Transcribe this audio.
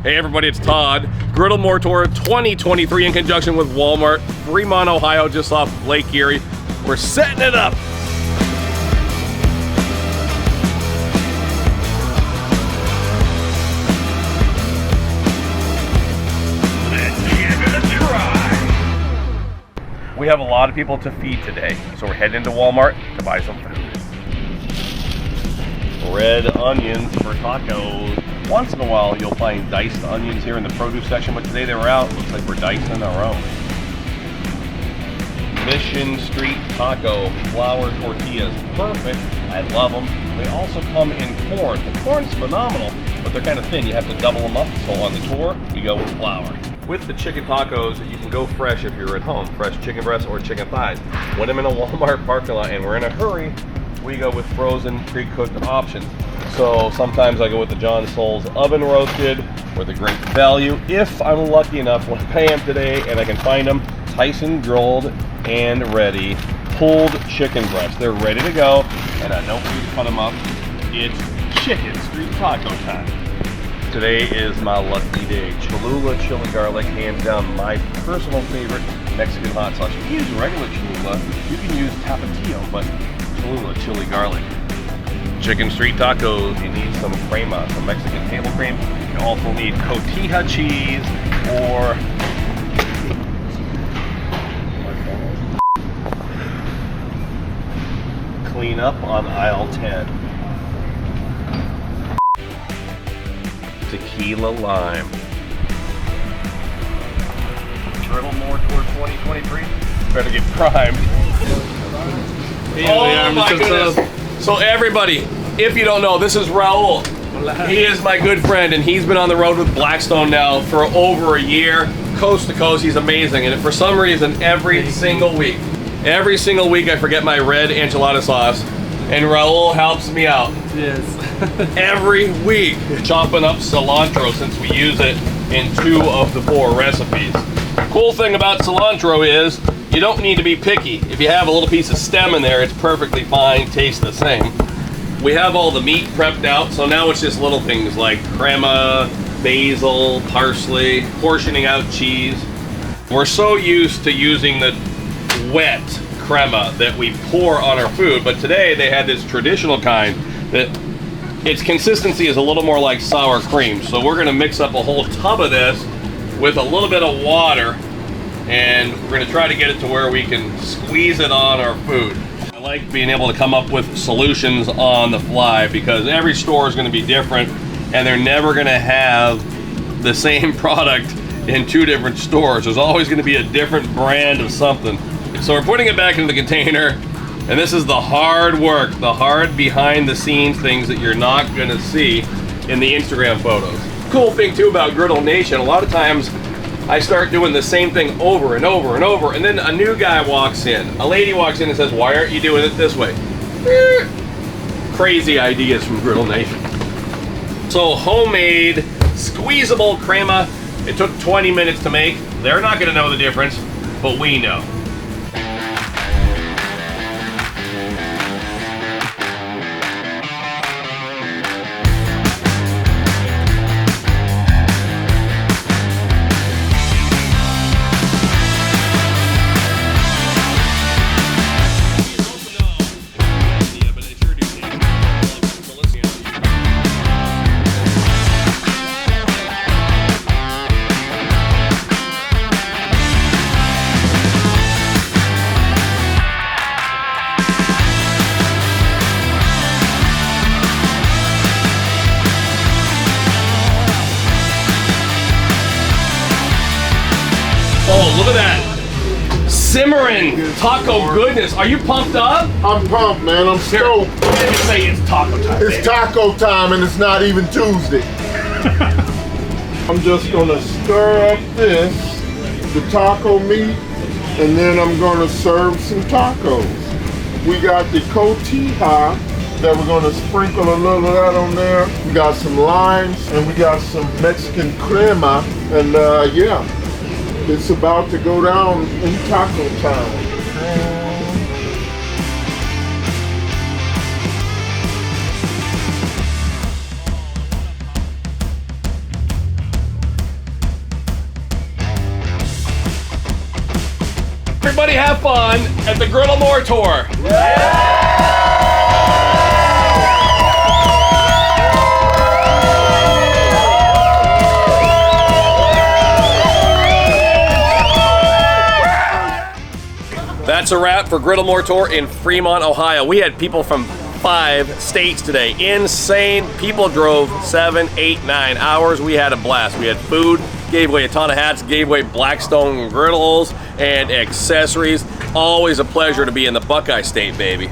Hey everybody, it's Todd. Griddle More Tour 2023 in conjunction with Walmart, Fremont, Ohio, just off Lake Erie. We're setting it up. Let's give it a try. We have a lot of people to feed today, so we're heading into Walmart to buy some food. Red onions for tacos. Once in a while you'll find diced onions here in the produce section, but today they were out. Looks like we're dicing our own. Mission Street taco flour tortillas. Perfect. I love them. They also come in corn. The corn's phenomenal, but they're kind of thin. You have to double them up. So on the tour, you go with flour. With the chicken tacos, you can go fresh if you're at home. Fresh chicken breasts or chicken thighs. When I'm in a Walmart parking lot and we're in a hurry, we go with frozen, pre-cooked options. So sometimes I go with the John Soules oven roasted or the Great Value. If I'm lucky enough, like I am today, and I can find them, Tyson grilled and ready pulled chicken breasts. They're ready to go, and I know we cut them up. It's chicken street taco time. Today is my lucky day. Cholula chili garlic, hands down my personal favorite Mexican hot sauce. You can use regular Cholula, you can use Tapatio, but Cholula chili garlic. Chicken street tacos, you need some crema, some Mexican table cream. You also need cotija cheese or clean up on aisle 10. Tequila lime. Griddle More Tour 2023. Better get primed. Oh my goodness. So everybody, if you don't know, this is Raul. He is my good friend, and he's been on the road with Blackstone now for over a year, coast to coast. He's amazing, and for some reason, every single week I forget my red enchilada sauce, and Raul helps me out. Yes. Every week, chopping up cilantro since we use it in 2 of the 4 recipes. The cool thing about cilantro is you don't need to be picky. If you have a little piece of stem in there, it's perfectly fine, tastes the same. We have all the meat prepped out, so now it's just little things like crema, basil, parsley, portioning out cheese. We're so used to using the wet crema that we pour on our food, but today they had this traditional kind that its consistency is a little more like sour cream. So we're gonna mix up a whole tub of this with a little bit of water, and we're going to try to get it to where we can squeeze it on our food. I like being able to come up with solutions on the fly because every store is going to be different, and they're never going to have the same product in 2 different stores. There's always going to be a different brand of something. So we're putting it back into the container, and this is the hard work, the hard behind the scenes things that you're not going to see in the Instagram photos. Cool thing too about Griddle Nation, a lot of times I start doing the same thing over and over and over, and then a new guy walks in. A lady walks in and says, "Why aren't you doing it this way?" Crazy ideas from Griddle Nation. So homemade, squeezable crema. It took 20 minutes to make. They're not going to know the difference, but we know. Oh, look at that. Simmering taco goodness. Are you pumped up? I'm pumped, man. I'm stoked. Let me say it's taco time. It's taco time, and it's not even Tuesday. I'm just gonna stir up the taco meat, and then I'm gonna serve some tacos. We got the cotija that we're gonna sprinkle a little of that on there. We got some limes, and we got some Mexican crema, and yeah. It's about to go down in taco time. everybody have fun at the Griddle More Tour. That's a wrap for Griddle More Tour in Fremont, Ohio. We had people from 5 states today. Insane. People drove 7, 8, 9 hours. We had a blast. We had food, gave away a ton of hats, gave away Blackstone Griddles and accessories. Always a pleasure to be in the Buckeye State, baby.